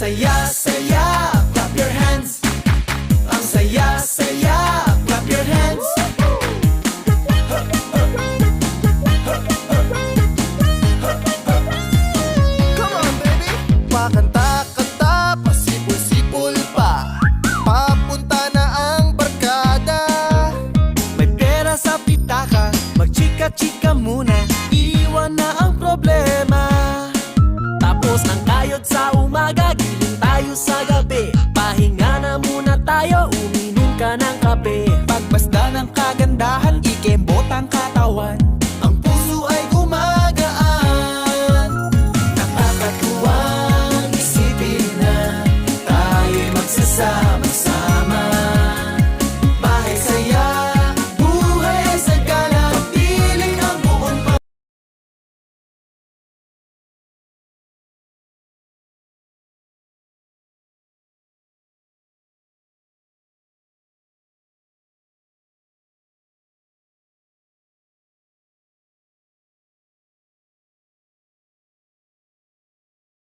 saya-saya, clap your hands. Ang saya-saya, clap your hands. Come on, baby! Pakanta-kanta, pasipul-sipul pa. Papunta na ang barkada. May pera sa pitaka, magchika-chika muna. Iwan na ang problema. Tapos ng kayod sa umaga, giling tayo sa gabi. Pahinga na muna tayo, uminom ka ng kape. Pagbasta ng kagandahan, ikembot ang katawan.